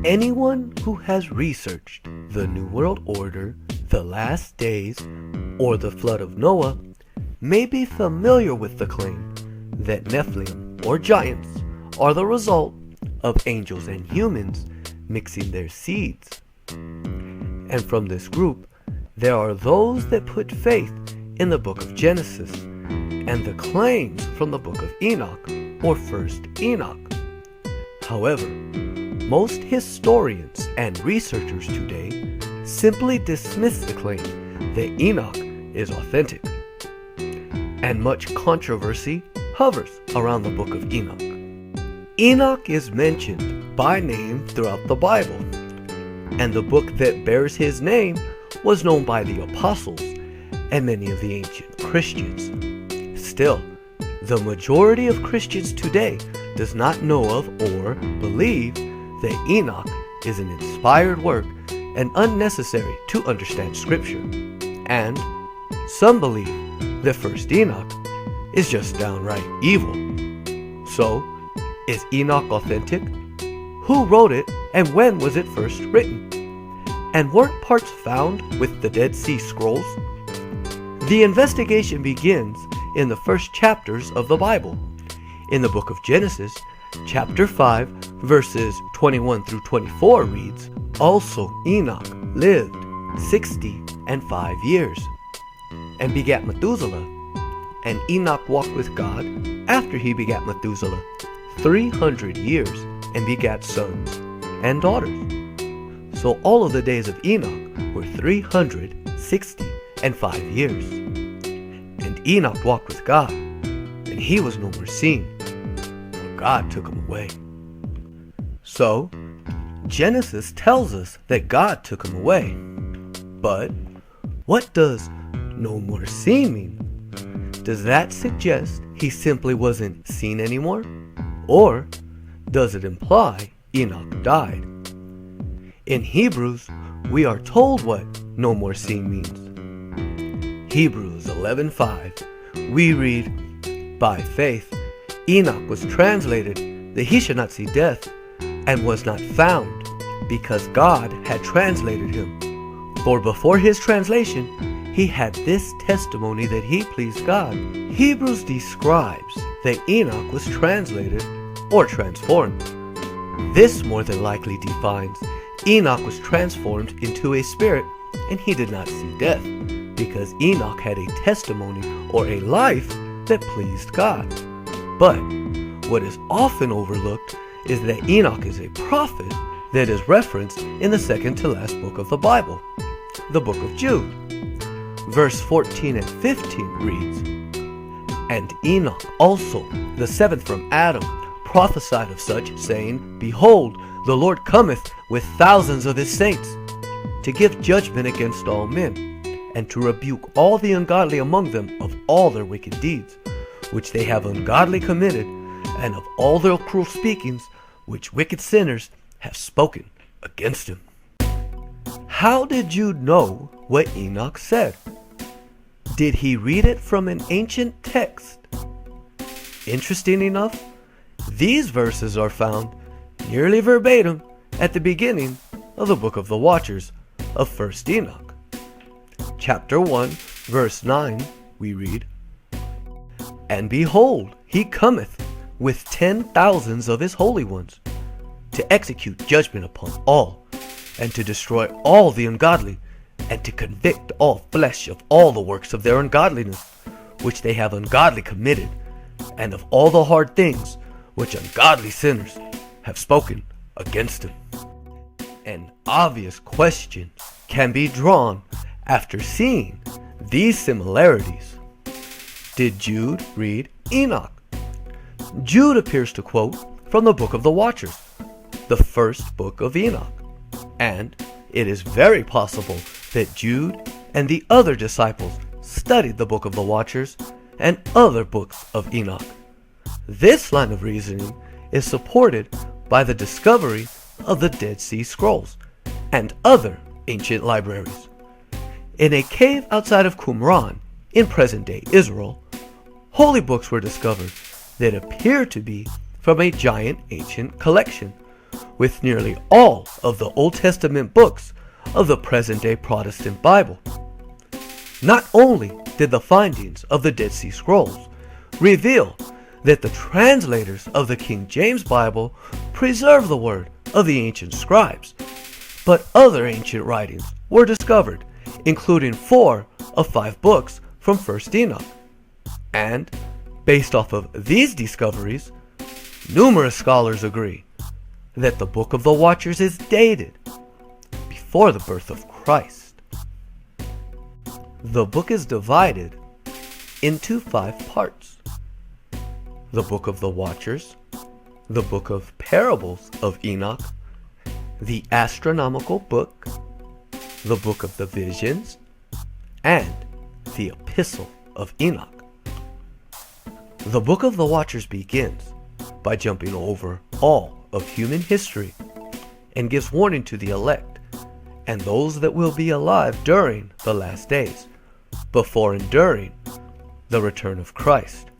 anyone who has researched the New World Order, the last days, or the flood of Noah may be familiar with the claim that Nephilim, or giants, are the result of angels and humans mixing their seeds. And from this group, there are those that put faith in the book of Genesis and the claims from the book of Enoch, or first Enoch. However, most historians and researchers today simply dismiss the claim that Enoch is authentic, and much controversy hovers around the book of Enoch. Enoch is mentioned by name throughout the Bible, and the book that bears his name was known by the apostles and many of the ancient Christians. Still, the majority of Christians today does not know of or believe that Enoch is an inspired work and unnecessary to understand Scripture. And some believe that first Enoch is just downright evil. So, is Enoch authentic? Who wrote it and when was it first written? And weren't parts found with the Dead Sea Scrolls? The investigation begins in the first chapters of the Bible. In the book of Genesis, chapter 5, verses 21 through 24 reads, "Also Enoch lived 65 years, and begat Methuselah. And Enoch walked with God after he begat Methuselah 300 years, and begat sons and daughters. So all of the days of Enoch were 365 years. And Enoch walked with God, and he was no more seen, for God took him away." So, Genesis tells us that God took him away. But what does no more seen mean? Does that suggest he simply wasn't seen anymore? Or does it imply Enoch died? In Hebrews, we are told what no more seen means. Hebrews 11:5, we read, "By faith Enoch was translated that he should not see death, and was not found, because God had translated him. For before his translation he had this testimony that he pleased God." Hebrews describes that Enoch was translated or transformed. This more than likely defines Enoch was transformed into a spirit, and he did not see death, because Enoch had a testimony or a life that pleased God. But what is often overlooked is that Enoch is a prophet that is referenced in the second to last book of the Bible, the book of Jude. Verse 14 and 15 reads, "And Enoch also, the seventh from Adam, prophesied of such, saying, Behold, the Lord cometh with thousands of his saints, to give judgment against all men, and to rebuke all the ungodly among them of all their wicked deeds, which they have ungodly committed, and of all their cruel speakings, which wicked sinners have spoken against him." How did Jude know what Enoch said? Did he read it from an ancient text? Interesting enough, these verses are found nearly verbatim at the beginning of the book of the Watchers of first Enoch. Chapter 1, verse 9, we read, "And behold, he cometh with 10,000s of his holy ones, to execute judgment upon all, and to destroy all the ungodly, and to convict all flesh of all the works of their ungodliness, which they have ungodly committed, and of all the hard things which ungodly sinners have spoken against him." An obvious question can be drawn after seeing these similarities. Did Jude read Enoch? Jude appears to quote from the book of the Watchers, the first book of Enoch, and it is very possible that Jude and the other disciples studied the book of the Watchers and other books of Enoch. This line of reasoning is supported by the discovery of the Dead Sea Scrolls and other ancient libraries. In a cave outside of Qumran, in present-day Israel, holy books were discovered that appear to be from a giant ancient collection, with nearly all of the Old Testament books of the present-day Protestant Bible. Not only did the findings of the Dead Sea Scrolls reveal that the translators of the King James Bible preserved the word of the ancient scribes, but other ancient writings were discovered, including 4 of 5 books from 1st Enoch. And, based off of these discoveries, numerous scholars agree that the Book of the Watchers is dated before the birth of Christ. The book is divided into 5 parts: the Book of the Watchers, the Book of Parables of Enoch, the Astronomical Book, the Book of the Visions, and the Epistle of Enoch. The Book of the Watchers begins by jumping over all of human history and gives warning to the elect and those that will be alive during the last days, before and during the return of Christ.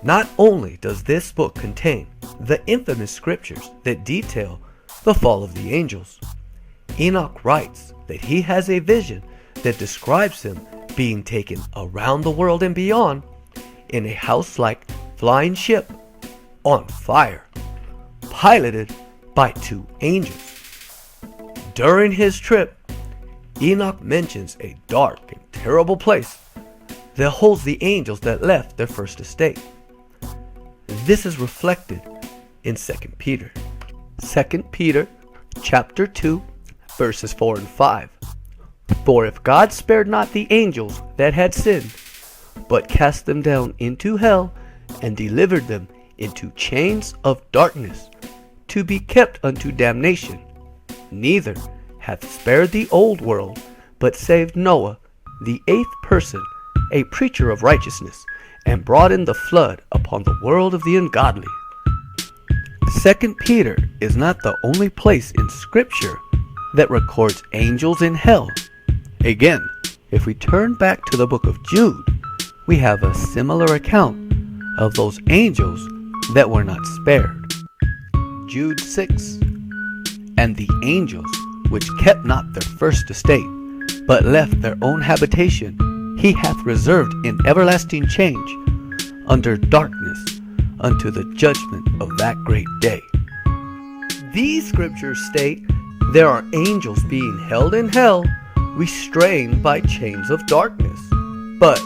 Not only does this book contain the infamous scriptures that detail the fall of the angels, Enoch writes that he has a vision that describes him being taken around the world and beyond in a house-like flying ship on fire, piloted by 2 angels. During his trip, Enoch mentions a dark and terrible place that holds the angels that left their first estate. This is reflected in 2 Peter. 2 Peter chapter 2, verses 4 and 5. For if God spared not the angels that had sinned, but cast them down into hell, and delivered them into chains of darkness, to be kept unto damnation, neither hath spared the old world, but saved Noah, the 8th person, a preacher of righteousness, and brought in the flood upon the world of the ungodly. 2 Peter is not the only place in Scripture that records angels in hell. Again, if we turn back to the book of Jude, we have a similar account of those angels that were not spared. Jude 6. And the angels which kept not their first estate, but left their own habitation, he hath reserved in everlasting change, under darkness, unto the judgment of that great day. These scriptures state there are angels being held in hell, restrained by chains of darkness. But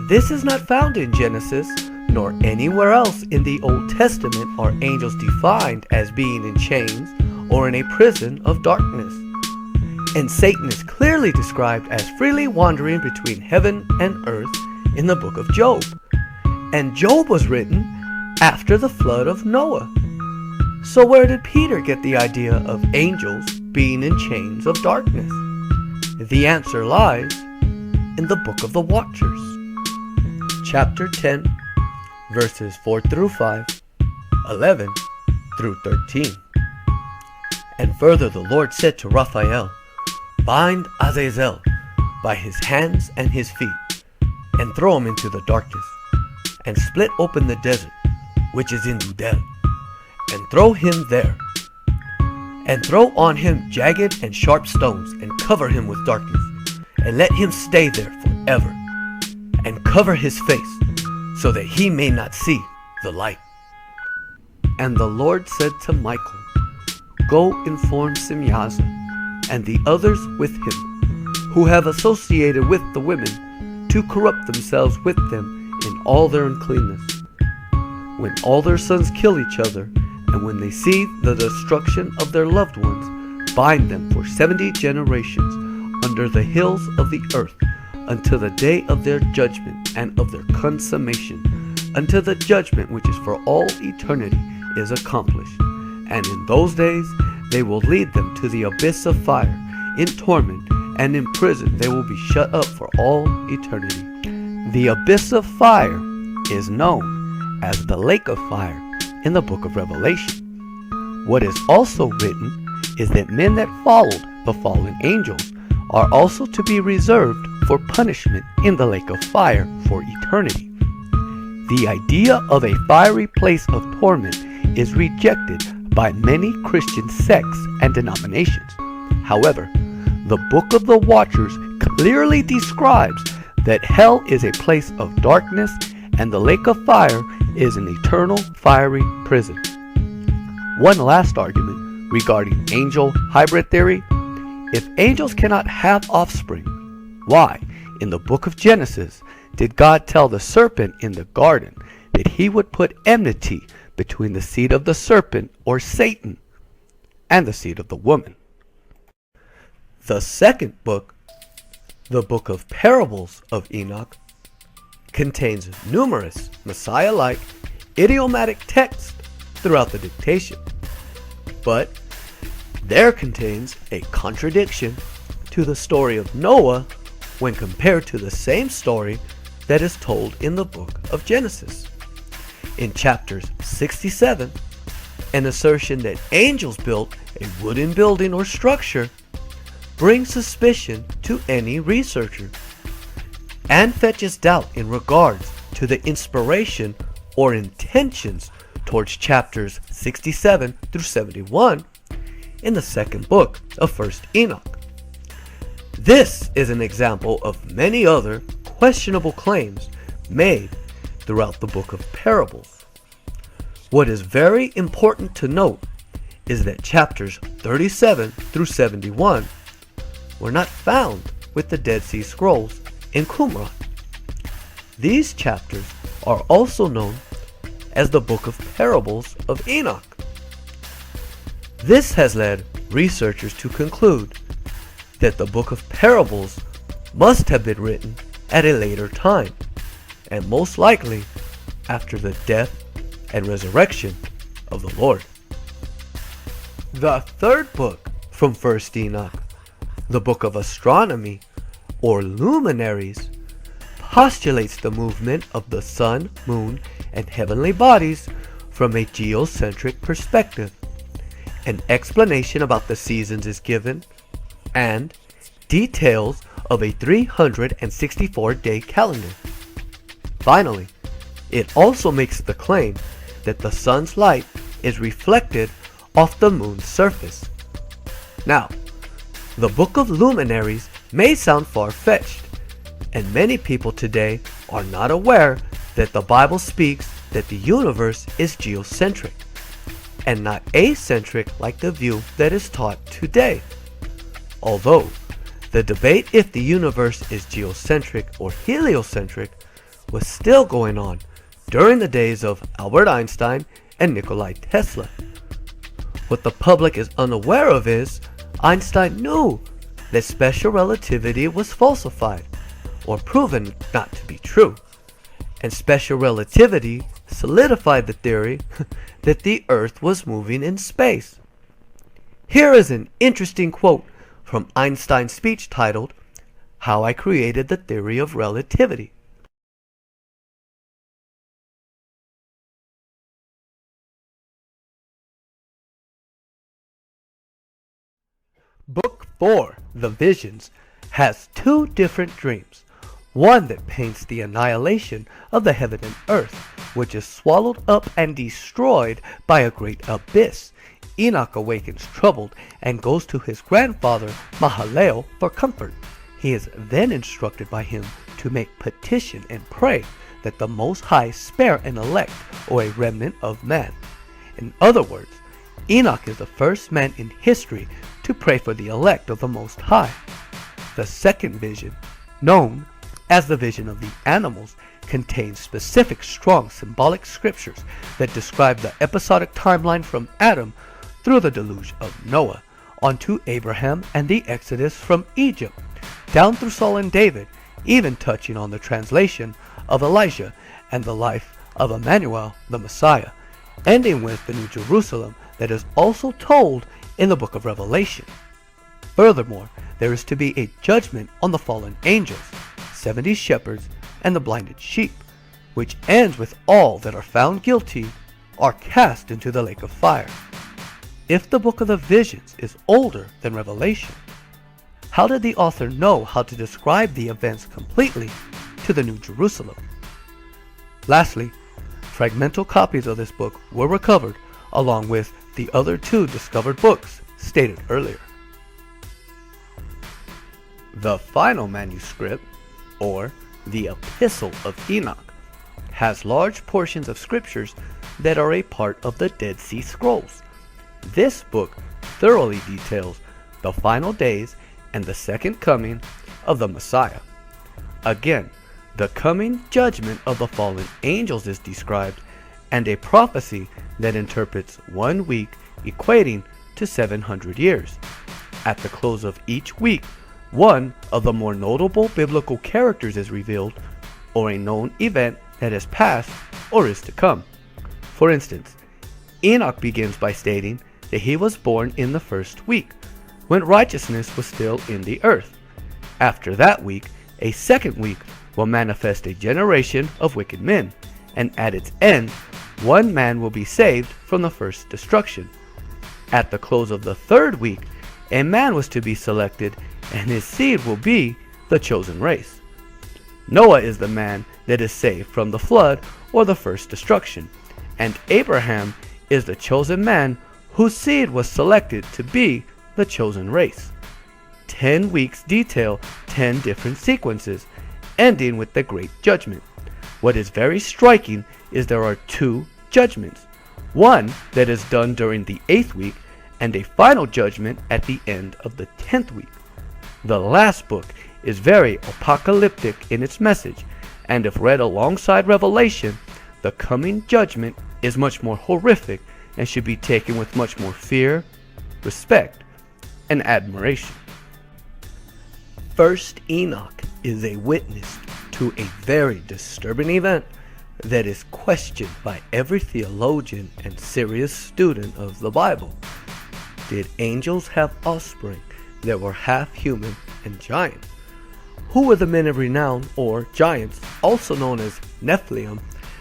this is not found in Genesis, nor anywhere else in the Old Testament are angels defined as being in chains or in a prison of darkness. And Satan is clearly described as freely wandering between heaven and earth in the book of Job. And Job was written after the flood of Noah. So where did Peter get the idea of angels being in chains of darkness? The answer lies in the Book of the Watchers, chapter 10, verses 4 through 5, 11 through 13. And further the Lord said to Raphael, Bind Azazel by his hands and his feet, and throw him into the darkness, and split open the desert, which is in Udel, and throw him there. And throw on him jagged and sharp stones, and cover him with darkness, and let him stay there forever, and cover his face, so that he may not see the light. And the Lord said to Michael, Go inform Simyaza, and the others with him, who have associated with the women, to corrupt themselves with them in all their uncleanness. When all their sons kill each other, and when they see the destruction of their loved ones, bind them for 70 generations under the hills of the earth, until the day of their judgment and of their consummation, until the judgment which is for all eternity is accomplished. And in those days they will lead them to the abyss of fire, in torment, and in prison they will be shut up for all eternity. The abyss of fire is known as the lake of fire in the book of Revelation. What is also written is that men that followed the fallen angels are also to be reserved for punishment in the lake of fire for eternity. The idea of a fiery place of torment is rejected by many Christian sects and denominations. However, the Book of the Watchers clearly describes that hell is a place of darkness and the lake of fire is an eternal fiery prison. One last argument regarding angel hybrid theory: if angels cannot have offspring, why, in the book of Genesis, did God tell the serpent in the garden that he would put enmity between the seed of the serpent, or Satan, and the seed of the woman? The second book, the Book of Parables of Enoch, contains numerous Messiah-like idiomatic texts throughout the dictation, but there contains a contradiction to the story of Noah when compared to the same story that is told in the book of Genesis. In chapters 67, an assertion that angels built a wooden building or structure brings suspicion to any researcher and fetches doubt in regards to the inspiration or intentions towards chapters 67 through 71 in the second book of 1st Enoch. This is an example of many other questionable claims made throughout the book of Parables. What is very important to note is that chapters 37 through 71 were not found with the Dead Sea Scrolls in Qumran. These chapters are also known as the Book of Parables of Enoch. This has led researchers to conclude that the Book of Parables must have been written at a later time, and most likely after the death and resurrection of the Lord. The third book from 1st Enoch, the Book of Astronomy, or Luminaries, postulates the movement of the sun, moon, and heavenly bodies from a geocentric perspective. An explanation about the seasons is given, and details of a 364-day calendar. Finally, it also makes the claim that the sun's light is reflected off the moon's surface. Now, the Book of Luminaries may sound far-fetched, and many people today are not aware that the Bible speaks that the universe is geocentric, and not acentric like the view that is taught today. Although, the debate if the universe is geocentric or heliocentric was still going on during the days of Albert Einstein and Nikola Tesla. What the public is unaware of is Einstein knew that special relativity was falsified or proven not to be true, and special relativity solidified the theory that the Earth was moving in space. Here is an interesting quote from Einstein's speech titled, "How I Created the Theory of Relativity." Book 4, The Visions, has two different dreams. One that paints the annihilation of the heaven and earth, which is swallowed up and destroyed by a great abyss. Enoch awakens troubled and goes to his grandfather Mahalalel for comfort. He is then instructed by him to make petition and pray that the Most High spare an elect or a remnant of man. In other words, Enoch is the first man in history to pray for the elect of the Most High. The second vision, known as the vision of the animals, contains specific strong symbolic scriptures that describe the episodic timeline from Adam through the deluge of Noah, onto Abraham and the Exodus from Egypt, down through Saul and David, even touching on the translation of Elijah and the life of Emmanuel the Messiah, ending with the New Jerusalem that is also told in the book of Revelation. Furthermore, there is to be a judgment on the fallen angels, 70 shepherds, and the blinded sheep, which ends with all that are found guilty are cast into the lake of fire. If the book of the visions is older than Revelation, how did the author know how to describe the events completely to the New Jerusalem? Lastly, fragmental copies of this book were recovered along with the other two discovered books stated earlier. The final manuscript, or the Epistle of Enoch, has large portions of scriptures that are a part of the Dead Sea Scrolls. This book thoroughly details the final days and the second coming of the Messiah. Again, the coming judgment of the fallen angels is described, and a prophecy that interprets 1 week equating to 700 years. At the close of each week, one of the more notable biblical characters is revealed, or a known event that has passed or is to come. For instance, Enoch begins by stating that he was born in the first week, when righteousness was still in the earth. After that week, a second week will manifest a generation of wicked men, and at its end, one man will be saved from the first destruction. At the close of the third week, a man was to be selected, and his seed will be the chosen race. Noah is the man that is saved from the flood or the first destruction, and Abraham is the chosen man whose seed was selected to be the chosen race. 10 weeks detail 10 different sequences, ending with the Great Judgment. What is very striking is there are 2 judgments, one that is done during the 8th week, and a final judgment at the end of the 10th week. The last book is very apocalyptic in its message, and if read alongside Revelation, the coming judgment is much more horrific and should be taken with much more fear, respect, and admiration. First Enoch is a witness to a very disturbing event that is questioned by every theologian and serious student of the Bible. Did angels have offspring that were half human and giant? Who were the men of renown, or giants, also known as Nephilim,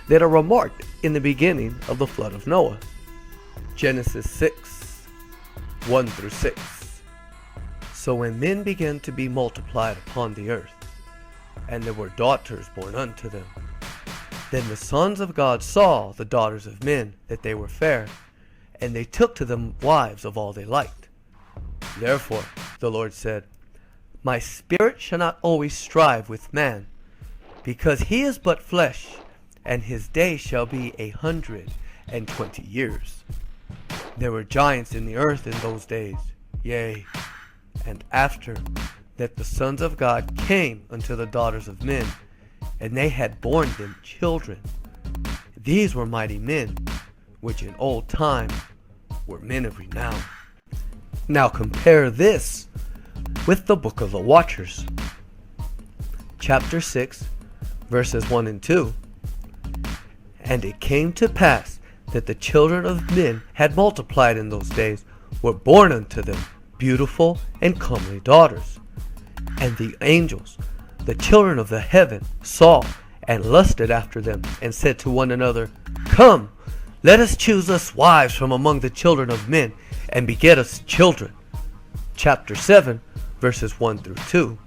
that are remarked in the beginning of the flood of Noah? Genesis 6, 1-6. So when men began to be multiplied upon the earth, and there were daughters born unto them, then the sons of God saw the daughters of men, that they were fair, and they took to them wives of all they liked. Therefore the Lord said, My spirit shall not always strive with man, because he is but flesh, and his days shall be 120 years. There were giants in the earth in those days, yea, and after that the sons of God came unto the daughters of men, and they had borne them children. These were mighty men, which in old time were men of renown. Now compare this with the book of the Watchers. Chapter 6, verses 1 and 2. And it came to pass that the children of men had multiplied in those days, were born unto them beautiful and comely daughters. And the angels, the children of the heaven, saw and lusted after them, and said to one another, Come, let us choose us wives from among the children of men, and beget us children. Chapter 7, verses 1-2.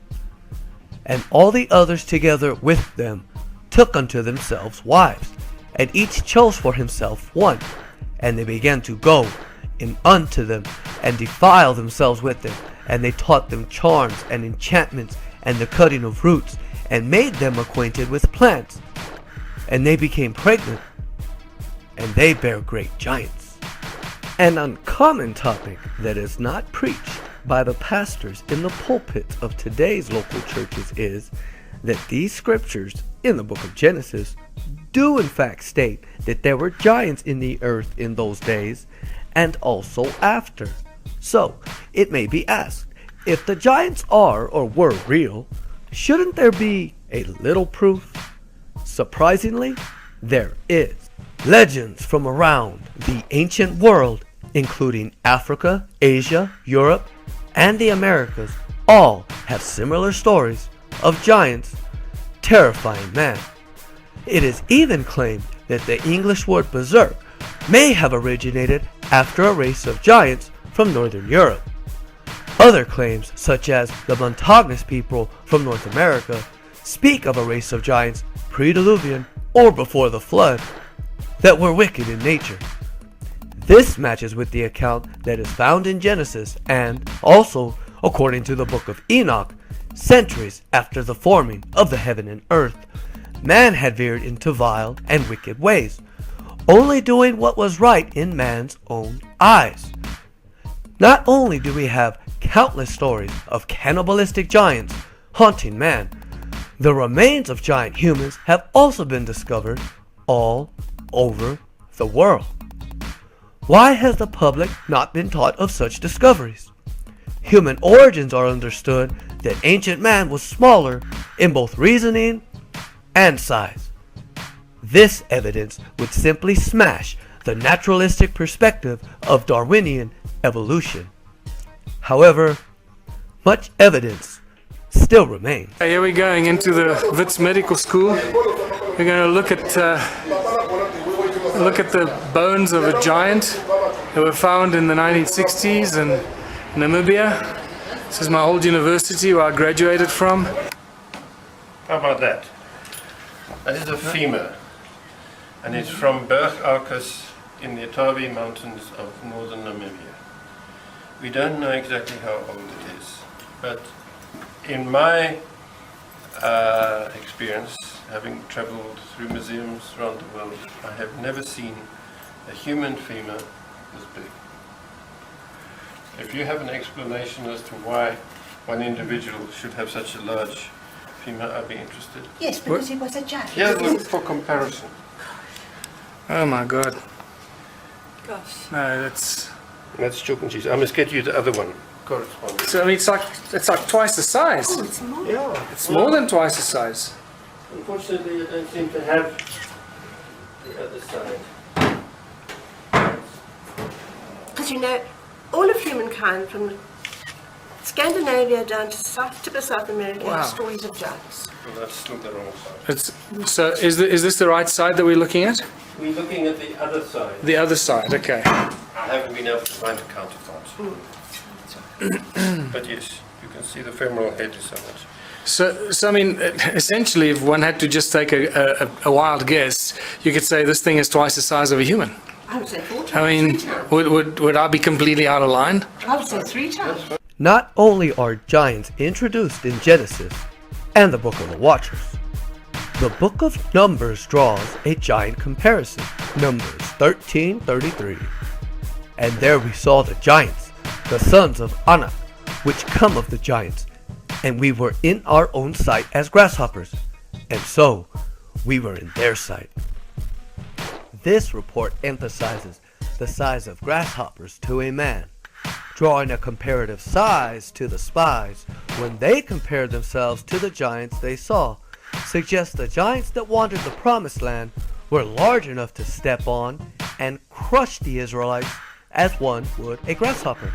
And all the others together with them took unto themselves wives, and each chose for himself one. And they began to go in unto them, and defile themselves with them. And they taught them charms and enchantments, and the cutting of roots, and made them acquainted with plants. And they became pregnant, and they bare great giants. An uncommon topic that is not preached by the pastors in the pulpits of today's local churches is that these scriptures in the book of Genesis do in fact state that there were giants in the earth in those days and also after. So it may be asked, if the giants are or were real, shouldn't there be a little proof? Surprisingly, there is. Legends from around the ancient world, including Africa, Asia, Europe, and the Americas, all have similar stories of giants terrifying man. It is even claimed that the English word berserk may have originated after a race of giants from Northern Europe. Other claims, such as the Montagnous people from North America, speak of a race of giants pre-Diluvian or before the flood that were wicked in nature. This matches with the account that is found in Genesis and also, according to the book of Enoch, centuries after the forming of the heaven and earth, man had veered into vile and wicked ways, only doing what was right in man's own eyes. Not only do we have countless stories of cannibalistic giants haunting man, the remains of giant humans have also been discovered all over the world. Why has the public not been taught of such discoveries? Human origins are understood that ancient man was smaller in both reasoning and size. This evidence would simply smash the naturalistic perspective of Darwinian evolution. However, much evidence still remains. Here we're going into the Wits Medical School. We're going to look at the bones of a giant that were found in the 1960s in Namibia. This is my old university where I graduated from. How about that? That is a femur, and it's from Bergarcus in the Atabi Mountains of northern Namibia. We don't know exactly how old it is, but in my experience, having traveled through museums around the world, I have never seen a human femur this big. If you have an explanation as to why one individual should have such a large femur, I'd be interested. Yes, because he was a giant. Yeah, look for comparison. Oh my god. Gosh. No, that's chalk and cheese. I must get you the other one. Corresponding. so. I mean, it's like twice the size. Oh, it's more. Yeah, It's more than twice the size. Unfortunately, I don't seem to have the other side. Because you know, all of humankind from Scandinavia down to tip of South America Wow. have stories of giants. Well, that's still the wrong side. It's, so is this the right side that we're looking at? We're looking at the other side. The other side, okay. I haven't been able to find a counterpart. But yes, you can see the femoral head is so much. So I mean, essentially, if one had to just take a wild guess, you could say this thing is twice the size of a human. I would say 4 times. I mean, three times. would I be completely out of line? I would say 3 times. Not only are giants introduced in Genesis and the Book of the Watchers, the Book of Numbers draws a giant comparison, Numbers 13:33. And there we saw the giants, the sons of Enoch, which come of the giants, and we were in our own sight as grasshoppers, and so we were in their sight. This report emphasizes the size of grasshoppers to a man, drawing a comparative size to the spies when they compared themselves to the giants they saw, suggests the giants that wandered the promised land were large enough to step on and crush the Israelites as one would a grasshopper,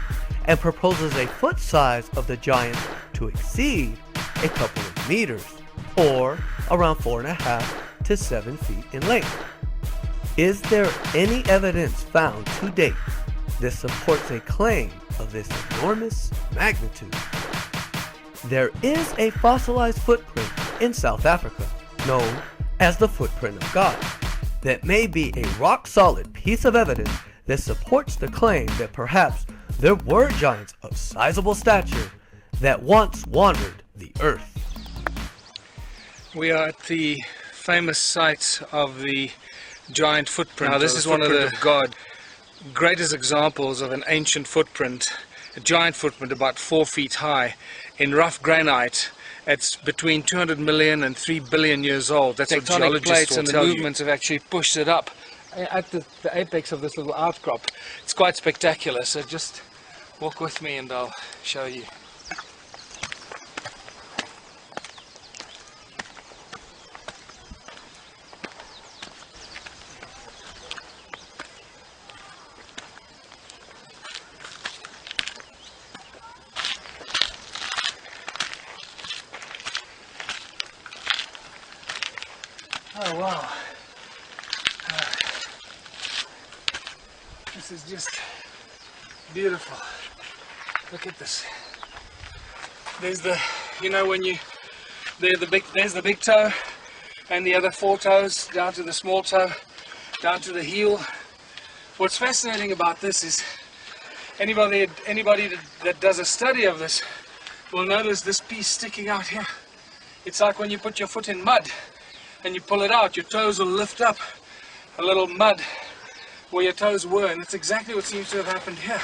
and proposes a foot size of the giant to exceed a couple of meters, or around 4.5 to 7 feet in length. Is there any evidence found to date that supports a claim of this enormous magnitude? There is a fossilized footprint in South Africa, known as the footprint of God, that may be a rock-solid piece of evidence that supports the claim that perhaps there were giants of sizable stature that once wandered the earth. We are at the famous site of the giant footprint. Now, this is one of the greatest examples of an ancient footprint, a giant footprint about 4 feet high in rough granite. It's between 200 million and 3 billion years old. That's what geologists plates and the movements have actually pushed it up at the apex of this little outcrop. It's quite spectacular, so just walk with me and I'll show you. Oh wow, this is just beautiful. Look at this. There's the, you know, when you, there's the big toe and the other 4 toes down to the small toe, down to the heel. What's fascinating about this is anybody that does a study of this will notice this piece sticking out here. It's like when you put your foot in mud and you pull it out, your toes will lift up a little mud where your toes were, and that's exactly what seems to have happened here.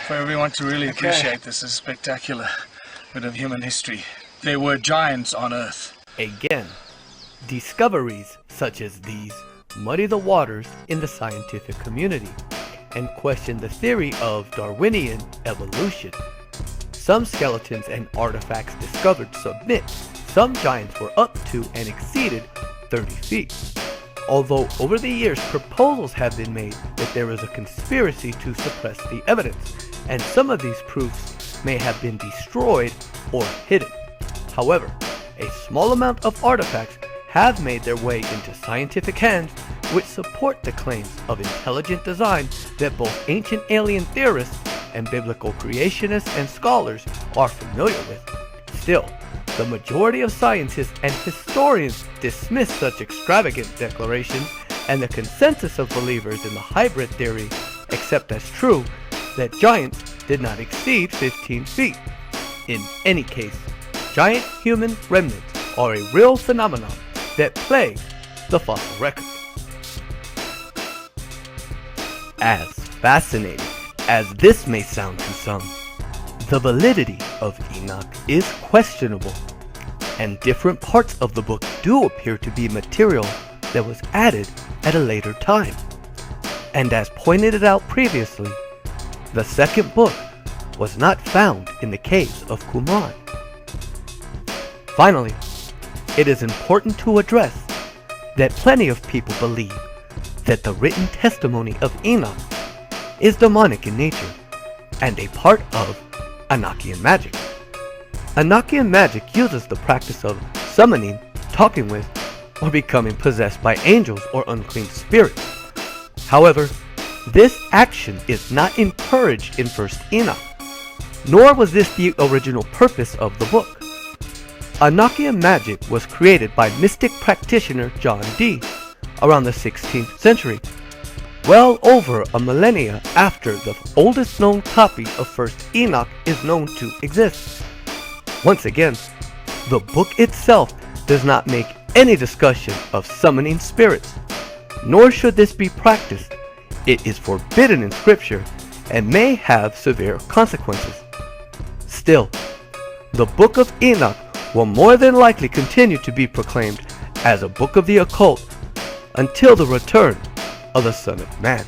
For everyone to really appreciate this is a spectacular bit of human history. There were giants on Earth. Again, discoveries such as these muddy the waters in the scientific community and question the theory of Darwinian evolution. Some skeletons and artifacts discovered submit some giants were up to and exceeded 30 feet. Although over the years proposals have been made that there is a conspiracy to suppress the evidence, and some of these proofs may have been destroyed or hidden. However, a small amount of artifacts have made their way into scientific hands which support the claims of intelligent design that both ancient alien theorists and biblical creationists and scholars are familiar with. Still, the majority of scientists and historians dismiss such extravagant declarations, and the consensus of believers in the hybrid theory accept as true that giants did not exceed 15 feet. In any case, giant human remnants are a real phenomenon that plague the fossil record. As fascinating as this may sound to some, the validity of Enoch is questionable, and different parts of the book do appear to be material that was added at a later time. And as pointed out previously, the second book was not found in the caves of Qumran. Finally, it is important to address that plenty of people believe that the written testimony of Enoch is demonic in nature and a part of Enochian magic. Enochian magic uses the practice of summoning, talking with, or becoming possessed by angels or unclean spirits. However, this action is not encouraged in 1st Enoch, nor was this the original purpose of the book. Enochian magic was created by mystic practitioner John Dee around the 16th century, well over a millennia after the oldest known copy of 1st Enoch is known to exist. Once again, the book itself does not make any discussion of summoning spirits, nor should this be practiced. It is forbidden in scripture and may have severe consequences. Still, the Book of Enoch will more than likely continue to be proclaimed as a book of the occult until the return of the Son of Man.